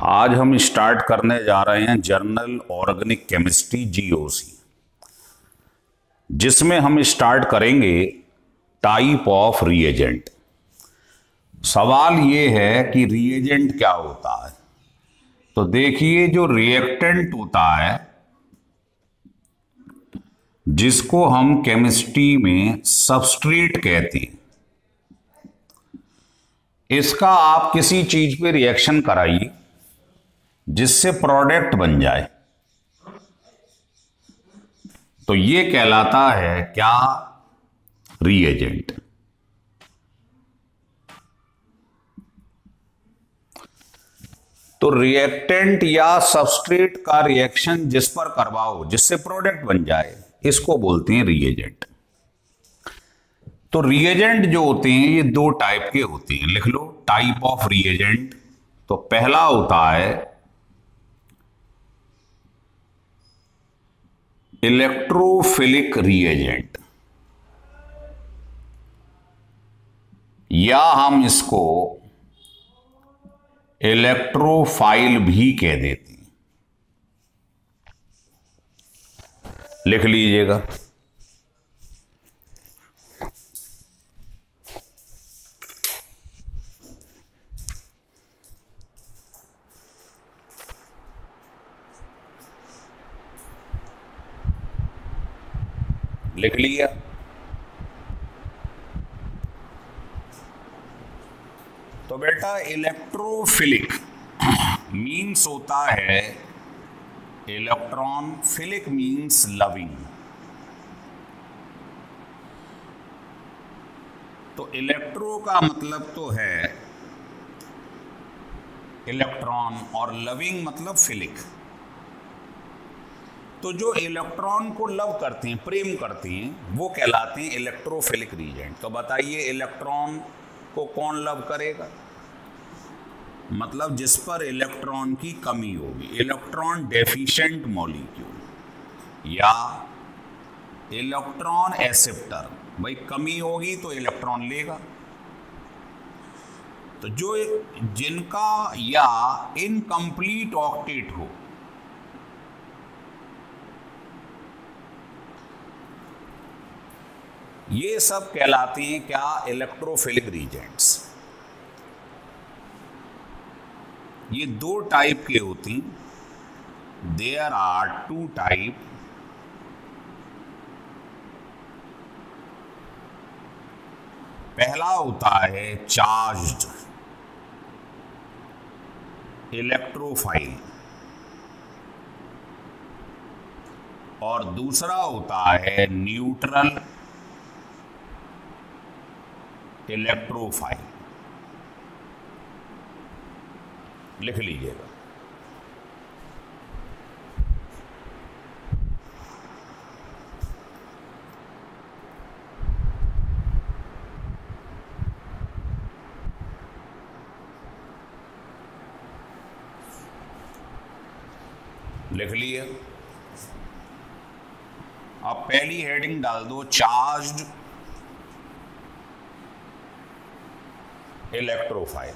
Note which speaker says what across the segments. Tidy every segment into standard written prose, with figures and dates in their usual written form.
Speaker 1: आज हम स्टार्ट करने जा रहे हैं जर्नल ऑर्गेनिक केमिस्ट्री जीओसी, जिसमें हम स्टार्ट करेंगे टाइप ऑफ रिएजेंट। सवाल ये है कि रिएजेंट क्या होता है। तो देखिए, जो रिएक्टेंट होता है जिसको हम केमिस्ट्री में सबस्ट्रेट कहते हैं, इसका आप किसी चीज पे रिएक्शन कराइए जिससे प्रोडक्ट बन जाए, तो ये कहलाता है क्या? रिएजेंट। तो रिएक्टेंट या सबस्ट्रेट का रिएक्शन जिस पर करवाओ जिससे प्रोडक्ट बन जाए, इसको बोलते हैं रिएजेंट। तो रिएजेंट जो होते हैं ये दो टाइप के होते हैं, लिख लो टाइप ऑफ रिएजेंट। तो पहला होता है इलेक्ट्रोफिलिक रिएजेंट, या हम इसको इलेक्ट्रोफाइल भी कह देते हैं, लिख लीजिएगा। लिख लिया। तो बेटा इलेक्ट्रोफिलिक मीन्स होता है इलेक्ट्रॉन, फिलिक मीन्स लविंग। तो इलेक्ट्रो का मतलब तो है इलेक्ट्रॉन और लविंग मतलब फिलिक। तो जो इलेक्ट्रॉन को लव करते हैं, प्रेम करते हैं, वो कहलाते हैं इलेक्ट्रोफिलिक रिएजेंट। तो बताइए इलेक्ट्रॉन को कौन लव करेगा? मतलब जिस पर इलेक्ट्रॉन की कमी होगी, इलेक्ट्रॉन डेफिशिएंट मॉलिक्यूल या इलेक्ट्रॉन एक्सेप्टर। भाई कमी होगी तो इलेक्ट्रॉन लेगा। तो जो जिनका या इनकम्प्लीट ऑक्टेट हो, ये सब कहलाते हैं क्या? Electrophilic reagents. ये दो टाइप के होते हैं। There are two type. पहला होता है चार्ज्ड इलेक्ट्रोफाइल और दूसरा होता है न्यूट्रल इलेक्ट्रोफाइल। लिख लीजिएगा। लिख लिए। अब पहली हेडिंग डाल दो चार्ज्ड इलेक्ट्रोफाइल।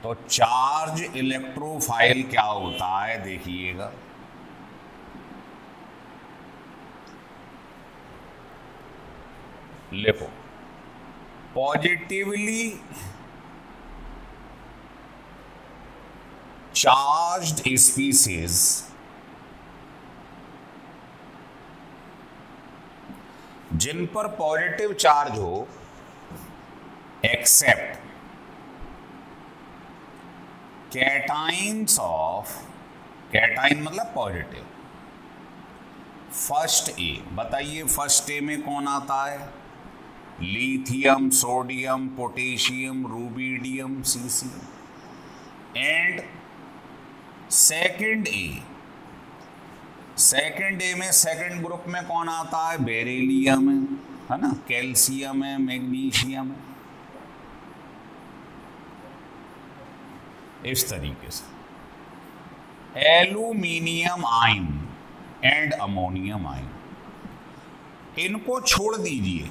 Speaker 1: तो चार्ज इलेक्ट्रोफाइल क्या होता है देखिएगा। लिखो पॉजिटिवली चार्ज्ड स्पीसीज जिन पर पॉजिटिव चार्ज हो, एक्सेप्ट कैटाइन्स ऑफ, कैटाइन मतलब पॉजिटिव, फर्स्ट ए। बताइए फर्स्ट ए में कौन आता है? Lithium, sodium, potassium, rubidium, caesium. And second A, second ए में सेकंड ग्रुप में कौन आता है? बेरिलियम है ना, कैल्शियम है, मैग्नीशियम है। इस तरीके से aluminium ion and ammonium ion, इनको छोड़ दीजिए।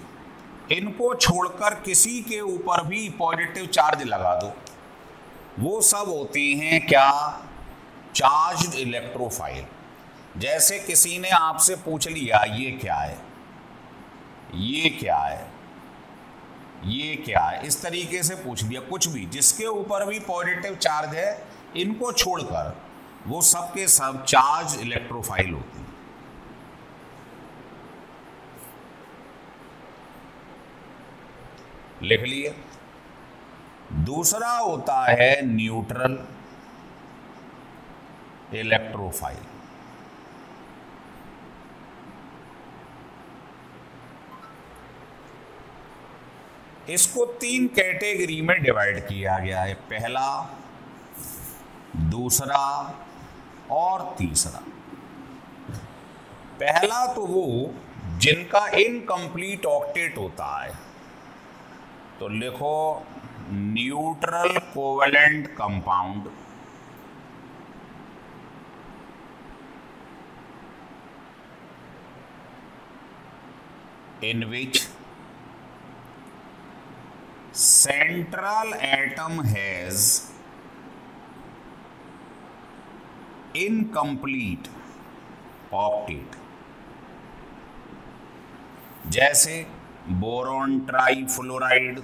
Speaker 1: इनको छोड़कर किसी के ऊपर भी पॉजिटिव चार्ज लगा दो, वो सब होते हैं क्या? Charged electrophile. जैसे किसी ने आपसे पूछ लिया ये क्या है, ये क्या है, ये क्या है, इस तरीके से पूछ लिया, कुछ भी जिसके ऊपर भी पॉजिटिव चार्ज है, इनको छोड़कर वो सब के सब चार्ज इलेक्ट्रोफाइल होते हैं। लिख लिए। दूसरा होता है न्यूट्रल इलेक्ट्रोफाइल। इसको 3 कैटेगरी में डिवाइड किया गया है, पहला, दूसरा और तीसरा। पहला तो वो जिनका इनकम्प्लीट ऑक्टेट होता है, तो लिखो neutral covalent compound, in which central atom has incomplete octet, जैसे बोरॉन ट्राईफ्लोराइड,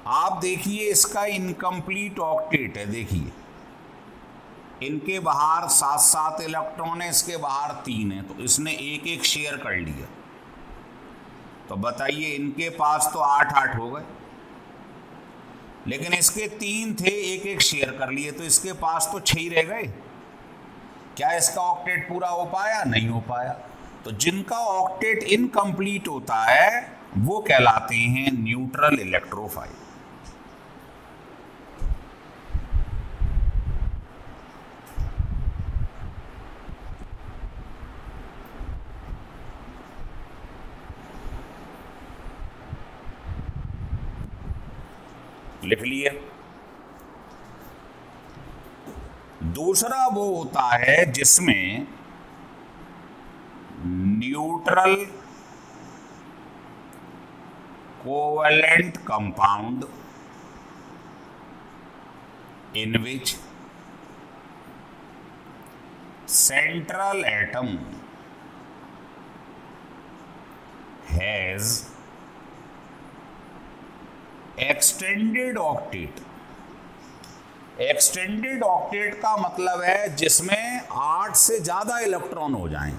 Speaker 1: आप देखिए इसका इनकम्प्लीट ऑक्टेट है, देखिए इनके बाहर 7-7 इलेक्ट्रॉन है, इसके बाहर 3 है, तो इसने एक एक शेयर कर लिया। तो बताइए इनके पास तो 8-8 हो गए, लेकिन इसके 3 थे, एक एक शेयर कर लिए, तो इसके पास तो 6 ही रह गए। क्या इसका ऑक्टेट पूरा हो पाया? नहीं हो पाया। तो जिनका ऑक्टेट इनकम्प्लीट होता है वो कहलाते हैं न्यूट्रल इलेक्ट्रोफाइल। लिख लिए। दूसरा वो होता है जिसमें neutral covalent compound in which central atom has extended octet. Extended octet का मतलब है जिसमें 8 से ज्यादा इलेक्ट्रॉन हो जाएं।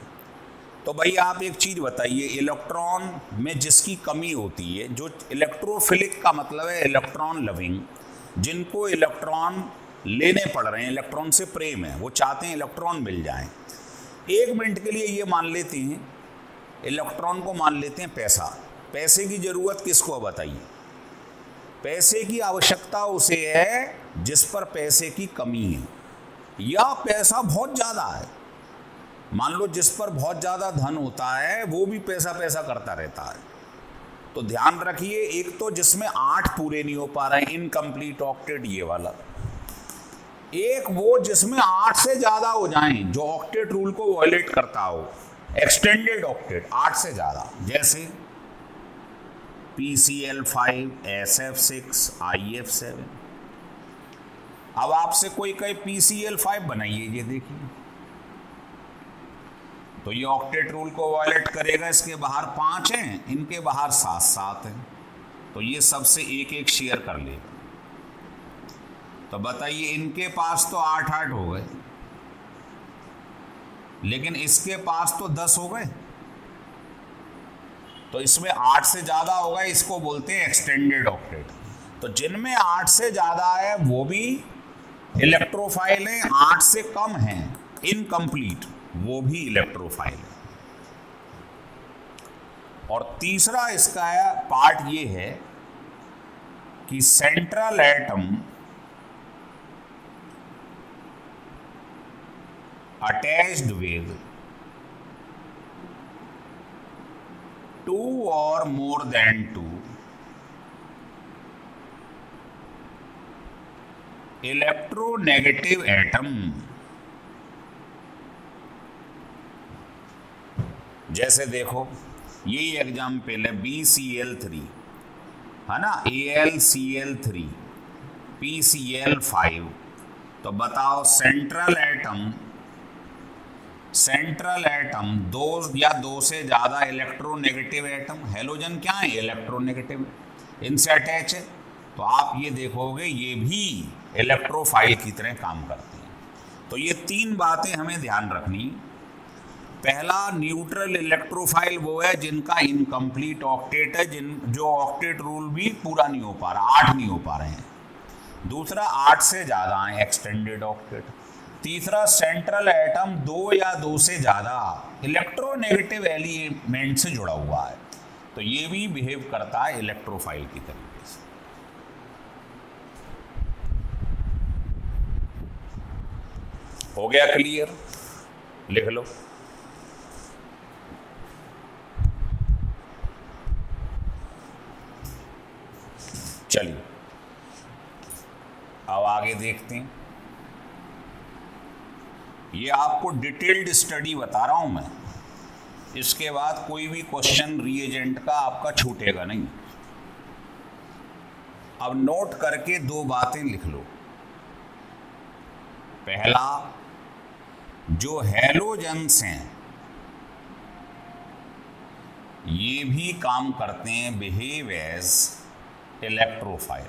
Speaker 1: तो भाई आप एक चीज बताइए, इलेक्ट्रॉन में जिसकी कमी होती है, जो इलेक्ट्रोफिलिक का मतलब है इलेक्ट्रॉन लविंग, जिनको इलेक्ट्रॉन लेने पड़ रहे हैं, इलेक्ट्रॉन से प्रेम है, वो चाहते हैं इलेक्ट्रॉन मिल जाएं। 1 मिनट के लिए ये मान लेते हैं, इलेक्ट्रॉन को मान लेते हैं पैसा। पैसे की जरूरत किसको बताइए? पैसे की आवश्यकता उसे है जिस पर पैसे की कमी है, या पैसा बहुत ज्यादा है। मान लो जिस पर बहुत ज्यादा धन होता है वो भी पैसा पैसा करता रहता है। तो ध्यान रखिए, एक तो जिसमें 8 पूरे नहीं हो पा रहे हैं, इनकम्प्लीट ऑक्टेट ये वाला। एक वो जिसमें 8 से ज्यादा हो जाएं, जो ऑक्टेट रूल को वायलेट करता हो, एक्सटेंडेड ऑक्टेट 8 से ज्यादा, जैसे PCl5, SF6, IF7। अब आपसे कोई कहे PCl5 बनाइए, ये देखिए, तो ये ऑक्टेट रूल को वायलेट करेगा। इसके बाहर 5 हैं, इनके बाहर 7-7 हैं, तो ये सबसे एक एक शेयर कर लेगा। तो बताइए इनके पास तो 8-8 हो गए, लेकिन इसके पास तो 10 हो गए, तो इसमें 8 से ज्यादा होगा, इसको बोलते हैं एक्सटेंडेड ऑक्टेट। तो जिनमें 8 से ज्यादा है वो भी इलेक्ट्रोफाइल है, 8 से कम है इनकम्प्लीट, वो भी इलेक्ट्रोफाइल है। और तीसरा इसका पार्ट ये है कि central atom attached with 2 or more than 2 electronegative atom जैसे देखो यही एग्जाम्पल है BCl3 है ना, AlCl3 PCl5। तो बताओ सेंट्रल एटम दो या दो से ज्यादा इलेक्ट्रोनेगेटिव एटम, हेलोजन क्या है इलेक्ट्रोनेगेटिव, इनसे अटैच है। तो आप ये देखोगे ये भी इलेक्ट्रोफाइल की तरह काम करते हैं। तो ये तीन बातें हमें ध्यान रखनी। पहला, न्यूट्रल इलेक्ट्रोफाइल वो है जिनका इनकम्प्लीट ऑक्टेट है, जो ऑक्टेट रूल भी पूरा नहीं हो पा रहा, 8 नहीं हो पा रहे हैं। दूसरा, 8 से ज़्यादा है एक्सटेंडेड ऑक्टेट। तीसरा, सेंट्रल एटम 2 या 2 से ज़्यादा इलेक्ट्रोनेगेटिव एलिमेंट से जुड़ा हुआ है। तो ये भी बिहेव करता है इलेक्ट्रोफाइल की तरीके से। हो गया क्लियर? लिख लो। चलिए अब आगे देखते हैं। ये आपको डिटेल्ड स्टडी बता रहा हूं मैं, इसके बाद कोई भी क्वेश्चन रिएजेंट का आपका छूटेगा नहीं। अब नोट करके दो बातें लिख लो। पहला, जो हैलोजेंस हैं ये भी काम करते हैं बिहेव एज इलेक्ट्रोफाइल।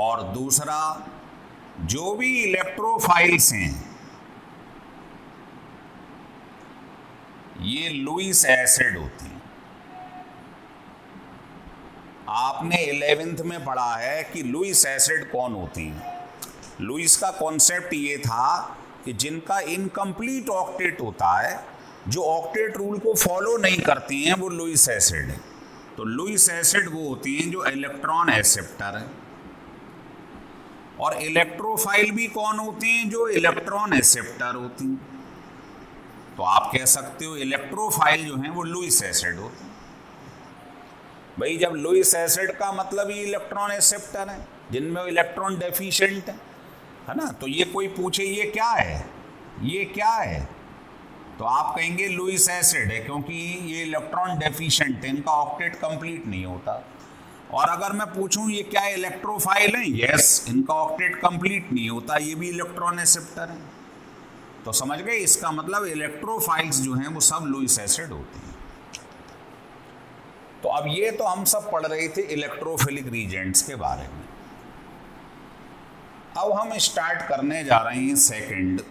Speaker 1: और दूसरा, जो भी इलेक्ट्रोफाइल्स हैं ये लुईस एसिड होती हैं। आपने 11th में पढ़ा है कि लुईस एसिड कौन होती हैं। लुईस का कॉन्सेप्ट ये था कि जिनका इनकम्प्लीट ऑक्टेट होता है, जो ऑक्टेट रूल को फॉलो नहीं करती हैं, वो लुईस एसिड है। तो लुईस एसिड वो होती हैं जो इलेक्ट्रॉन एक्सेप्टर है। और इलेक्ट्रोफाइल भी कौन होती हैं? जो इलेक्ट्रॉन एक्सेप्टर होती हैं। तो आप कह सकते हो इलेक्ट्रोफाइल जो हैं वो लुईस एसिड होती हैं। भाई जब लुईस एसिड का मतलब ही इलेक्ट्रॉन एक्सेप्टर है, जिनमें इलेक्ट्रॉन डेफिशिएंट है ना। तो ये कोई पूछे ये क्या है, ये क्या है, तो आप कहेंगे लुईस एसिड है, क्योंकि ये इलेक्ट्रॉन डेफिशिएंट है, इनका ऑक्टेट कंप्लीट नहीं होता। और अगर मैं पूछूं ये क्या इलेक्ट्रोफाइल है, यस, इनका ऑक्टेट कंप्लीट नहीं होता, ये भी इलेक्ट्रॉन एक्सेप्टर है। तो समझ गए, इसका मतलब इलेक्ट्रोफाइल्स जो हैं वो सब लुईस एसिड होते हैं। तो अब ये तो हम सब पढ़ रहे थे इलेक्ट्रोफिलिक रीजेंट्स के बारे में। अब हम स्टार्ट करने जा रहे हैं सेकंड,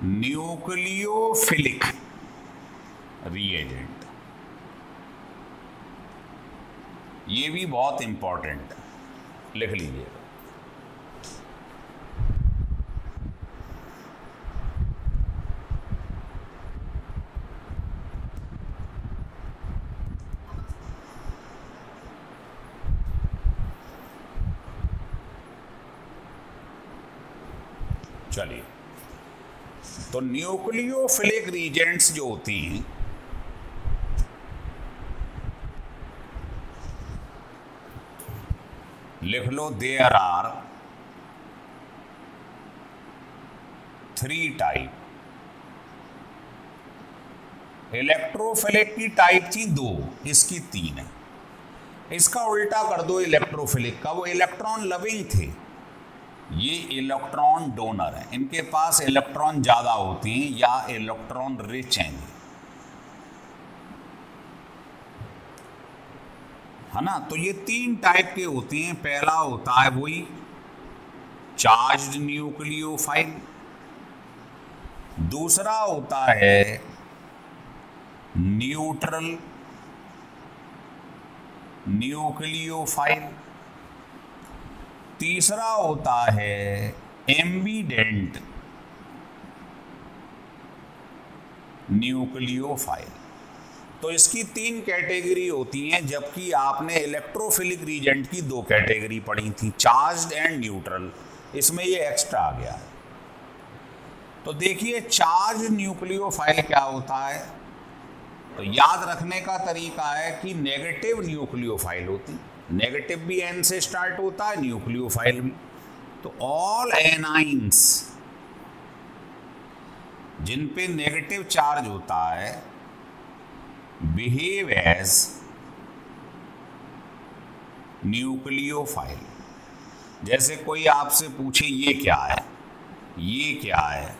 Speaker 1: न्यूक्लियोफिलिक रिएजेंट। ये भी बहुत इंपॉर्टेंट है, लिख लीजिएगा। चलिए, तो न्यूक्लियोफिलिक रीजेंट्स जो होती हैं लिख लो, देयर आर 3 टाइप। इलेक्ट्रोफिलिक की टाइप थी 2, इसकी 3 है। इसका उल्टा कर दो इलेक्ट्रोफिलिक का, वो इलेक्ट्रॉन लविंग थे, ये इलेक्ट्रॉन डोनर है। इनके पास इलेक्ट्रॉन ज्यादा होते हैं या इलेक्ट्रॉन रिच हैं, है ना। तो ये 3 टाइप के होते हैं। पहला होता है वही चार्ज्ड न्यूक्लियोफाइल, दूसरा होता है न्यूट्रल न्यूक्लियोफाइल, तीसरा होता है एम्बिडेंट न्यूक्लियोफाइल। तो इसकी 3 कैटेगरी होती हैं, जबकि आपने इलेक्ट्रोफिलिक रीजेंट की 2 कैटेगरी पढ़ी थी, चार्ज्ड एंड न्यूट्रल। इसमें ये एक्स्ट्रा आ गया है। तो देखिए चार्ज न्यूक्लियोफाइल क्या होता है। तो याद रखने का तरीका है कि नेगेटिव न्यूक्लियोफाइल होती, नेगेटिव भी एन से स्टार्ट होता है, न्यूक्लियोफाइल भी। तो ऑल एनाइंस जिन पे नेगेटिव चार्ज होता है बिहेव एज न्यूक्लियोफाइल। जैसे कोई आपसे पूछे ये क्या है, ये क्या है,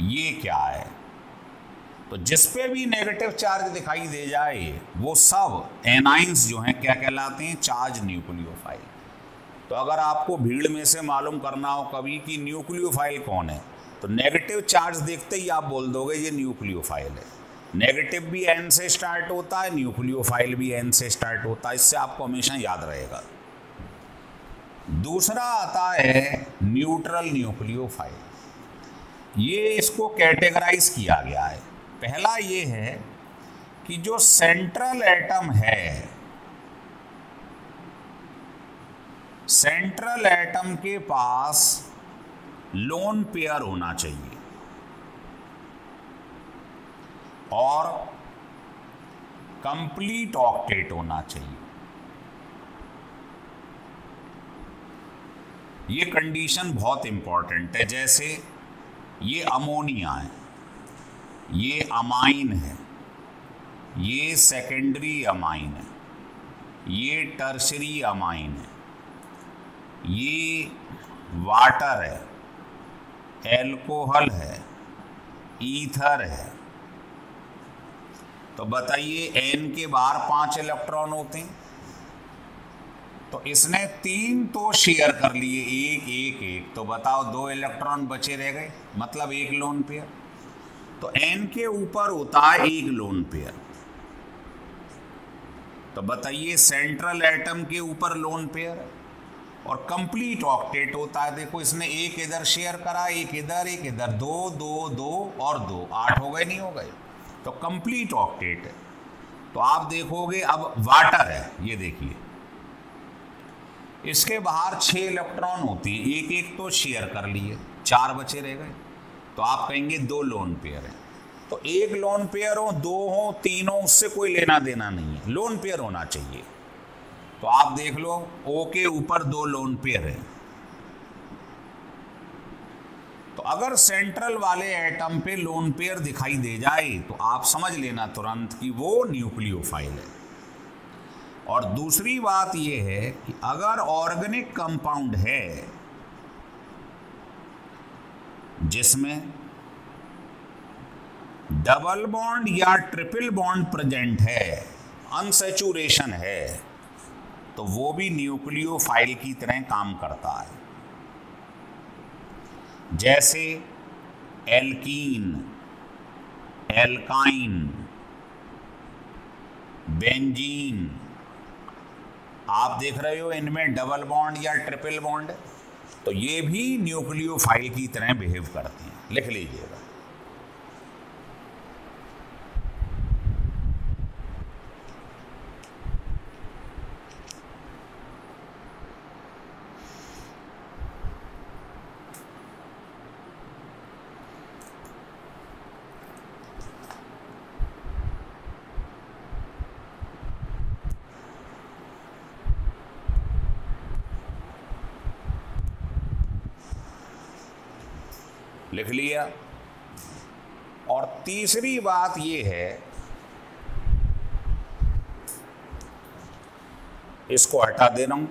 Speaker 1: ये क्या है, तो जिस पे भी नेगेटिव चार्ज दिखाई दे जाए वो सब एनाइंस जो हैं क्या कहलाते हैं, चार्ज न्यूक्लियोफाइल। तो अगर आपको भीड़ में से मालूम करना हो कभी कि न्यूक्लियोफाइल कौन है, तो नेगेटिव चार्ज देखते ही आप बोल दोगे ये न्यूक्लियोफाइल है। नेगेटिव भी एन से स्टार्ट होता है, न्यूक्लियोफाइल भी एन से स्टार्ट होता है, इससे आपको हमेशा याद रहेगा। दूसरा आता है न्यूट्रल न्यूक्लियोफाइल। ये इसको कैटेगराइज किया गया है। पहला ये है कि जो सेंट्रल एटम है, सेंट्रल एटम के पास लोन पेयर होना चाहिए और कंप्लीट ऑक्टेट होना चाहिए। ये कंडीशन बहुत इंपॉर्टेंट है। जैसे ये अमोनिया है, ये अमाइन है, ये सेकेंडरी अमाइन है, ये टर्शरी अमाइन है, ये वाटर है, एल्कोहल है, ईथर है। तो बताइए एन के बाहर 5 इलेक्ट्रॉन होते हैं, तो इसने 3 तो शेयर कर लिए, एक एक एक, तो बताओ 2 इलेक्ट्रॉन बचे रह गए, मतलब एक लोन पेयर। तो एन के ऊपर होता है एक लोन पेयर। तो बताइए सेंट्रल एटम के ऊपर लोन पेयर है और कंप्लीट ऑक्टेट होता है। देखो इसने एक इधर शेयर करा, एक इधर, एक इधर, 2 2 2 और 2, 8 हो गए, नहीं हो गए? तो कंप्लीट ऑक्टेट है। तो आप देखोगे अब वाटर है, ये देखिए इसके बाहर 6 इलेक्ट्रॉन होते हैं, एक एक तो शेयर कर लिए, 4 बचे रह गए। तो आप कहेंगे 2 लोन पेयर है। तो एक लोन पेयर हो, 2 हो, 3 हो, उससे कोई लेना देना नहीं है, लोन पेयर होना चाहिए। तो आप देख लो ओ के ऊपर 2 लोन पेयर है। तो अगर सेंट्रल वाले एटम पे लोन पेयर दिखाई दे जाए तो आप समझ लेना तुरंत कि वो न्यूक्लियोफाइल है। और दूसरी बात यह है कि अगर ऑर्गेनिक कंपाउंड है जिसमें डबल बॉन्ड या ट्रिपल बॉन्ड प्रेजेंट है, अनसैचुरेशन है, तो वो भी न्यूक्लियोफाइल की तरह काम करता है। जैसे एल्कीन, एल्काइन, बेंजीन, आप देख रहे हो इनमें डबल बॉन्ड या ट्रिपल बॉन्ड है, तो ये भी न्यूक्लियोफाइल की तरह बिहेव करते हैं। लिख लीजिएगा। लिख लिया। और तीसरी बात यह है, इसको हटा दे रहा हूं,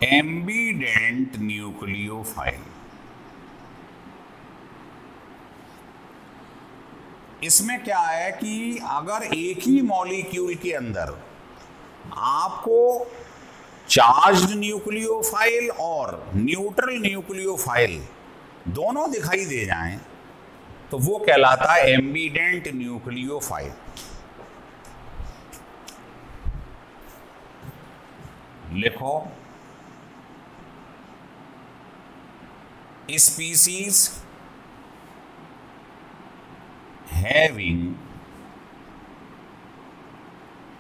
Speaker 1: एम्बिडेंट न्यूक्लियोफाइल। इसमें क्या है कि अगर एक ही मॉलिक्यूल के अंदर आपको चार्ज्ड न्यूक्लियोफाइल और न्यूट्रल न्यूक्लियोफाइल दोनों दिखाई दे जाएं तो वो कहलाता है एम्बिडेंट न्यूक्लियोफाइल। लिखो, species having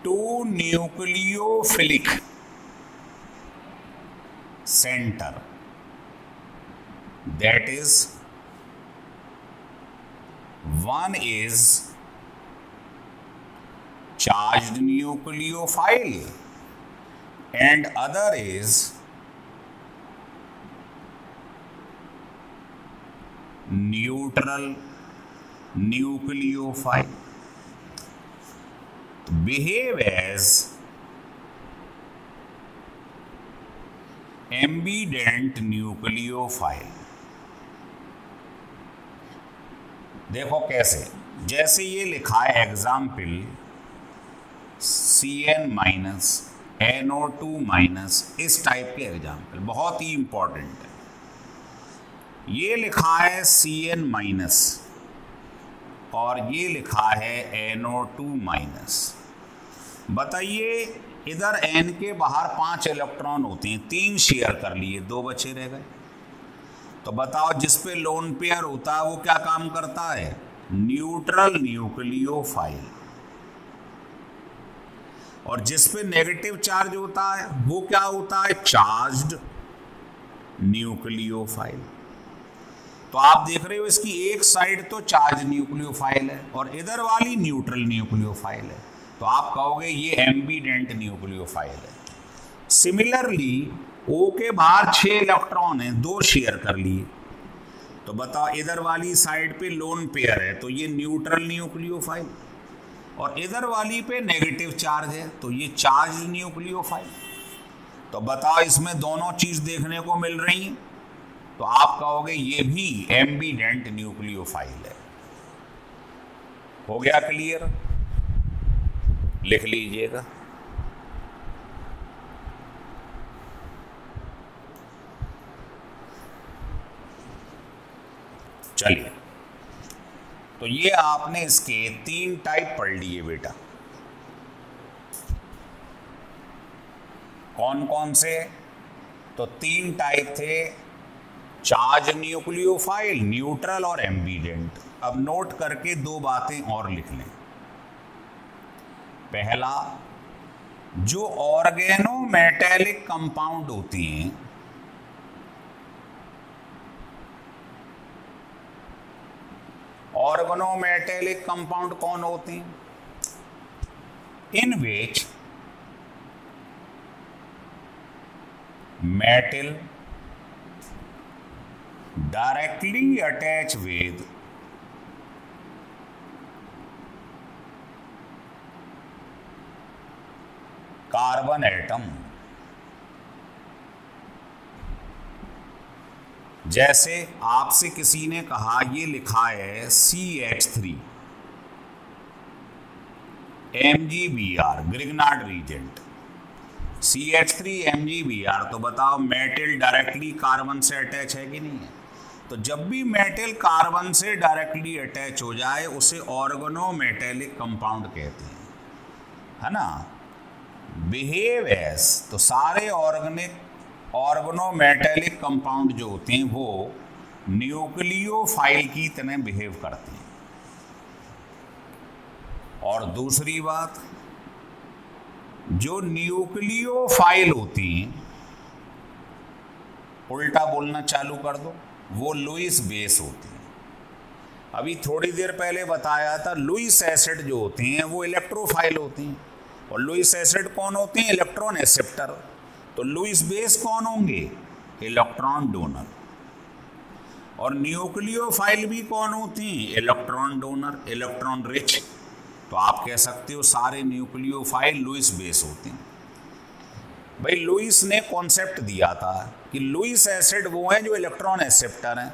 Speaker 1: 2 nucleophilic center, that is, one is charged nucleophile and other is neutral nucleophile. Behave as ambident nucleophile. देखो कैसे, जैसे ये लिखा है example Cn minus NO2 minus, इस टाइप के एग्जाम्पल बहुत ही इंपॉर्टेंट है। ये लिखा है Cn माइनस और ये लिखा है NO2 माइनस। बताइए, इधर N के बाहर 5 इलेक्ट्रॉन होते हैं, 3 शेयर कर लिए, 2 बचे रह गए। तो बताओ, जिस पे लोन पेयर होता है वो क्या काम करता है? Neutral nucleophile. और जिस पे नेगेटिव चार्ज होता है वो क्या होता है? Charged nucleophile. तो आप देख रहे हो, इसकी एक साइड तो चार्ज न्यूक्लियोफाइल है और इधर वाली न्यूट्रल न्यूक्लियोफाइल है। तो आप कहोगे ये एम्बीडेंट न्यूक्लियोफाइल है। सिमिलरली O के बाहर 6 इलेक्ट्रॉन हैं, 2 शेयर कर लिए। तो बताओ, इधर वाली साइड पे लोन पेयर है तो ये न्यूट्रल न्यूक्लियोफाइल, और इधर वाली पे नेगेटिव चार्ज है तो ये चार्ज न्यूक्लियोफाइल। तो बताओ, इसमें दोनों चीज देखने को मिल रही हैं, तो आप कहोगे ये भी एम्बीडेंट न्यूक्लियोफाइल है। हो गया क्लियर? लिख लीजिएगा। चलिए, तो ये आपने इसके 3 टाइप पढ़ लिए बेटा। कौन कौन से? तो 3 टाइप थे, चार्ज न्यूक्लियोफाइल, न्यूट्रल और एम्बीडेंट। अब नोट करके 2 बातें और लिख लें। पहला, जो ऑर्गेनोमेटेलिक कंपाउंड होती हैं, ऑर्गेनोमेटेलिक कंपाउंड कौन होते हैं? In which metal directly attach with carbon atom. जैसे आपसे किसी ने कहा, ये लिखा है CH3 MgBr, Grignard reagent, CH3 MgBr। तो बताओ, मेटल डायरेक्टली कार्बन से अटैच है कि नहीं है? तो जब भी मेटल कार्बन से डायरेक्टली अटैच हो जाए उसे ऑर्गेनोमेटेलिक कंपाउंड कहते हैं, है ना। बिहेव एज, तो सारे ऑर्गेनोमेटेलिक कंपाउंड जो होते हैं वो न्यूक्लियोफाइल की तरह बिहेव करते हैं। और दूसरी बात, जो न्यूक्लियोफाइल होती हैं, उल्टा बोलना चालू कर दो, वो लुईस बेस होती हैं। अभी थोड़ी देर पहले बताया था, लुईस एसिड जो होती हैं वो इलेक्ट्रोफाइल होती हैं, और लुईस एसिड कौन होती हैं? Electron acceptor. तो लुईस बेस कौन होंगे? Electron donor. और न्यूक्लियोफाइल भी कौन होती हैं? Electron donor, electron rich. तो आप कह सकते हो सारे न्यूक्लियोफाइल लुईस बेस होते हैं। भाई, लुईस ने कॉन्सेप्ट दिया था कि लुईस एसिड वो हैं जो इलेक्ट्रॉन एक्सेप्टर हैं,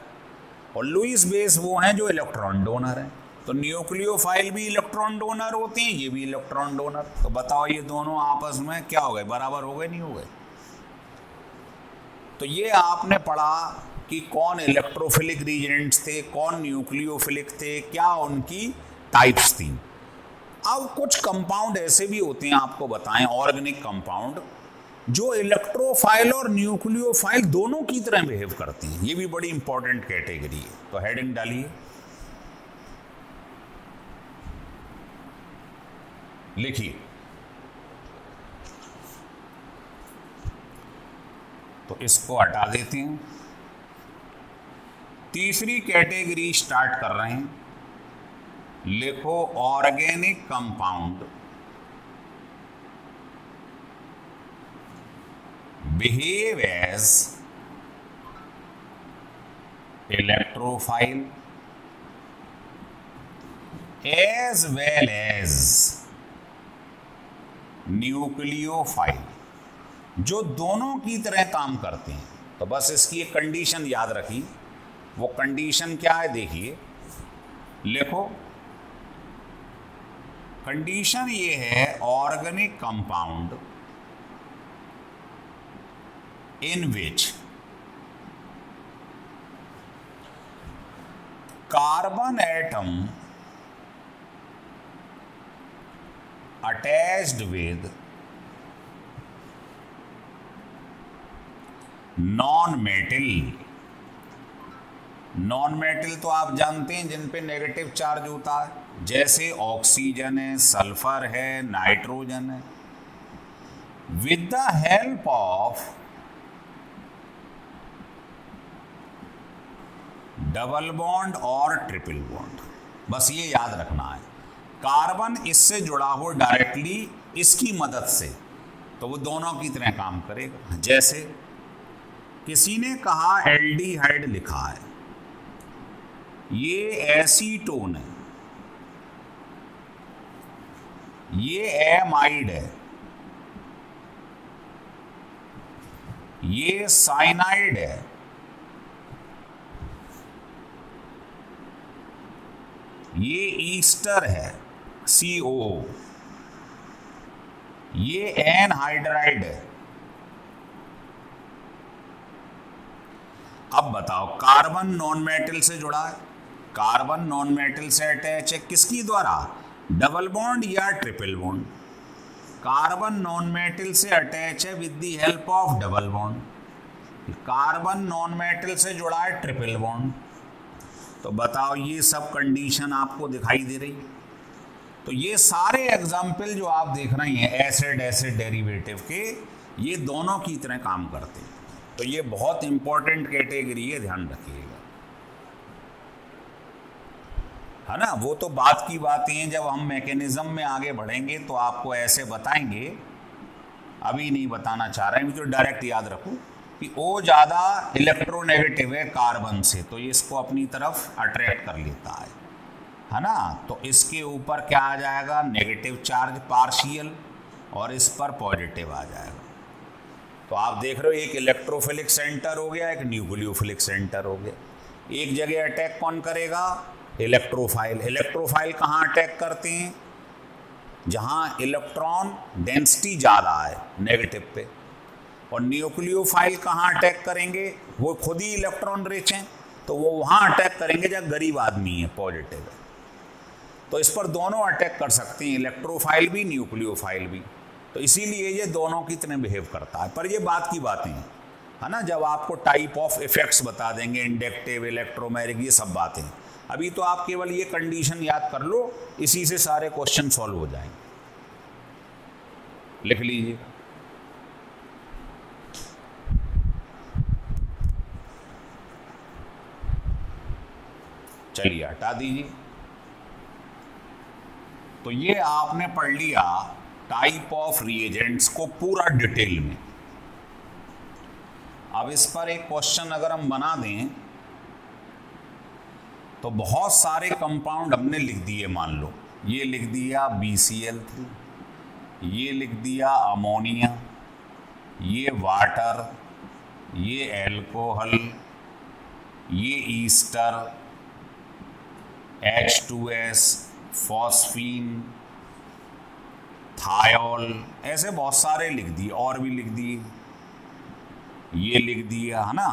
Speaker 1: और लुईस बेस वो हैं जो इलेक्ट्रॉन डोनर हैं। तो न्यूक्लियोफाइल भी इलेक्ट्रॉन डोनर होते हैं, ये भी इलेक्ट्रॉन डोनर। तो बताओ, ये दोनों आपस में क्या हो गए? बराबर हो गए, नहीं हो गए? तो ये आपने पढ़ा कि कौन इलेक्ट्रोफिलिक रीजेंट्स थे, कौन न्यूक्लियोफिलिक थे, क्या उनकी टाइप्स थी। अब कुछ कंपाउंड ऐसे भी होते हैं, आपको बताएं, ऑर्गेनिक कंपाउंड जो इलेक्ट्रोफाइल और न्यूक्लियोफाइल दोनों की तरह बिहेव करते हैं। ये भी बड़ी इंपॉर्टेंट कैटेगरी है। तो हेडिंग डालिए, लिखिए। तो इसको हटा देते हैं। तीसरी कैटेगरी स्टार्ट कर रहे हैं। लिखो, organic compound behave as electrophile as well as nucleophile, जो दोनों की तरह काम करते हैं। तो बस इसकी एक कंडीशन याद रखी। वो कंडीशन क्या है देखिए, लिखो। कंडीशन ये है, organic compound in which carbon atom attached with non-metal। Non-metal तो आप जानते हैं जिन पे नेगेटिव चार्ज होता है, जैसे ऑक्सीजन है, सल्फर है, नाइट्रोजन है। With the help of double bond और ट्रिपल बॉन्ड, बस ये याद रखना है। कार्बन इससे जुड़ा हो डायरेक्टली इसकी मदद से, तो वो दोनों की तरह काम करेगा। जैसे किसी ने कहा एल्डिहाइड लिखा है, ये एसीटोन है, ये एमाइड है, ये साइनाइड है, ये ईस्टर है CO, ये एनहाइड्राइड है। अब बताओ, कार्बन नॉन मेटल से जुड़ा है, कार्बन नॉन मेटल से अटैच है किसकी द्वारा, डबल बॉन्ड या triple bond. Carbon non metal से अटैच है with the help of double bond. Carbon non metal से जुड़ा है ट्रिपल बॉन्ड। तो बताओ, ये सब कंडीशन आपको दिखाई दे रही है। तो ये सारे एग्जाम्पल जो आप देख रहे हैं एसिड एसिड डेरिवेटिव के, ये दोनों की तरह काम करते हैं। तो ये बहुत इंपॉर्टेंट कैटेगरी है, ध्यान रखिएगा, है ना। वो तो बात की बातें हैं, जब हम मैकेनिज्म में आगे बढ़ेंगे तो आपको ऐसे बताएंगे, अभी नहीं बताना चाह रहे हैं। तो डायरेक्ट याद रखो कि O ज़्यादा इलेक्ट्रोनेगेटिव है कार्बन से, तो ये इसको अपनी तरफ अट्रैक्ट कर लेता है ना। तो इसके ऊपर क्या आ जाएगा, नेगेटिव चार्ज पार्शियल, और इस पर पॉजिटिव आ जाएगा। तो आप देख रहे हो, एक इलेक्ट्रोफिलिक सेंटर हो गया, एक न्यूक्लियोफिलिक सेंटर हो गया। एक जगह अटैक कौन करेगा, इलेक्ट्रोफाइल। इलेक्ट्रोफाइल कहाँ अटैक करते हैं, जहाँ इलेक्ट्रॉन डेंसिटी ज़्यादा है नेगेटिव पे। और न्यूक्लियोफाइल कहाँ अटैक करेंगे, वो खुद ही इलेक्ट्रॉन रिच हैं, तो वो वहाँ अटैक करेंगे जहाँ गरीब आदमी है, पॉजिटिव है। तो इस पर दोनों अटैक कर सकते हैं, इलेक्ट्रोफाइल भी न्यूक्लियोफाइल भी। तो इसीलिए ये दोनों की तरह बिहेव करता है। पर ये बात की बातें हैं, है ना, जब आपको टाइप ऑफ इफेक्ट्स बता देंगे, इंडक्टिव, इलेक्ट्रोमैग्नेटिक, ये सब बातें। अभी तो आप केवल ये कंडीशन याद कर लो, इसी से सारे क्वेश्चन सॉल्व हो जाएंगे। लिख लीजिए। चलिए हटा दीजिए। तो ये आपने पढ़ लिया टाइप ऑफ रिएजेंट्स को पूरा डिटेल में। अब इस पर एक क्वेश्चन अगर हम बना दें, तो बहुत सारे कंपाउंड हमने लिख दिए। मान लो ये लिख दिया BCl3, ये लिख दिया अमोनिया, ये वाटर, ये एल्कोहल, ये ईस्टर, H2S, फॉस्फीन, थायोल, ऐसे बहुत सारे लिख दिए, और भी लिख दिए, ये लिख दिया, है ना।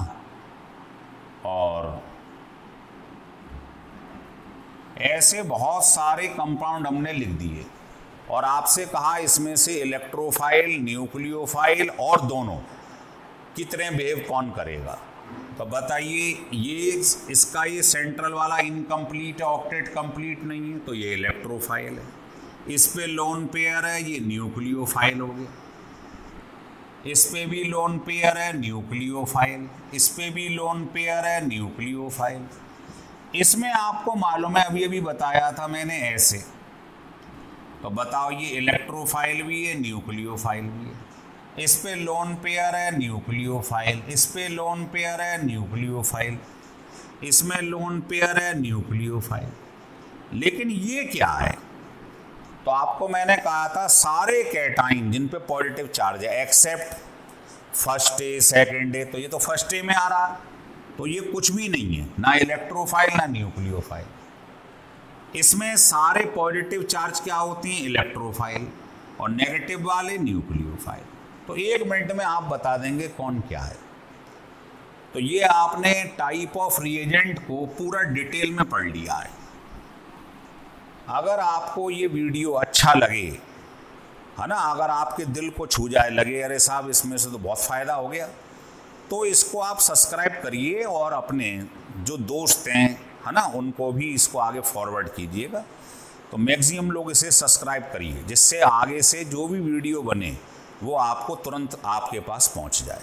Speaker 1: और ऐसे बहुत सारे कंपाउंड हमने लिख दिए, और आपसे कहा इसमें से इलेक्ट्रोफाइल, न्यूक्लियोफाइल और दोनों कितने बिहेव कौन करेगा। तो बताइए, ये इसका ये सेंट्रल वाला इनकम्प्लीट है, ऑक्टेट कंप्लीट नहीं है, तो ये इलेक्ट्रोफाइल है। इस पे लोन पेयर है, ये न्यूक्लियोफाइल हो गया। इस पे भी लोन पेयर है, न्यूक्लियोफाइल। इस पे भी लोन पेयर है, न्यूक्लियोफाइल। इसमें आपको मालूम है, अभी अभी बताया था मैंने ऐसे। तो बताओ, ये इलेक्ट्रोफाइल भी है, न्यूक्लियोफाइल भी है। इस पे लोन पेयर है न्यूक्लियोफाइल, इस पे लोन पेयर है न्यूक्लियोफाइल, इसमें लोन पेयर है न्यूक्लियोफाइल। लेकिन ये क्या है? तो आपको मैंने कहा था सारे कैटाइन जिन पे पॉजिटिव चार्ज है एक्सेप्ट फर्स्ट ए सेकेंड ए, तो ये तो फर्स्ट ए में आ रहा है, तो ये कुछ भी नहीं है, ना इलेक्ट्रोफाइल ना न्यूक्लियोफाइल। इसमें सारे पॉजिटिव चार्ज क्या होती हैं? इलेक्ट्रोफाइल, और नेगेटिव वाले न्यूक्लियोफाइल। तो 1 मिनट में आप बता देंगे कौन क्या है। तो ये आपने टाइप ऑफ रिएजेंट को पूरा डिटेल में पढ़ लिया है। अगर आपको ये वीडियो अच्छा लगे, है ना, अगर आपके दिल को छू जाए, लगे अरे साहब इसमें से तो बहुत फ़ायदा हो गया, तो इसको आप सब्सक्राइब करिए और अपने जो दोस्त हैं, है ना, उनको भी इसको आगे फॉरवर्ड कीजिएगा। तो मैक्सिमम लोग इसे सब्सक्राइब करिए, जिससे आगे से जो भी वीडियो बने वो आपको तुरंत आपके पास पहुंच जाए।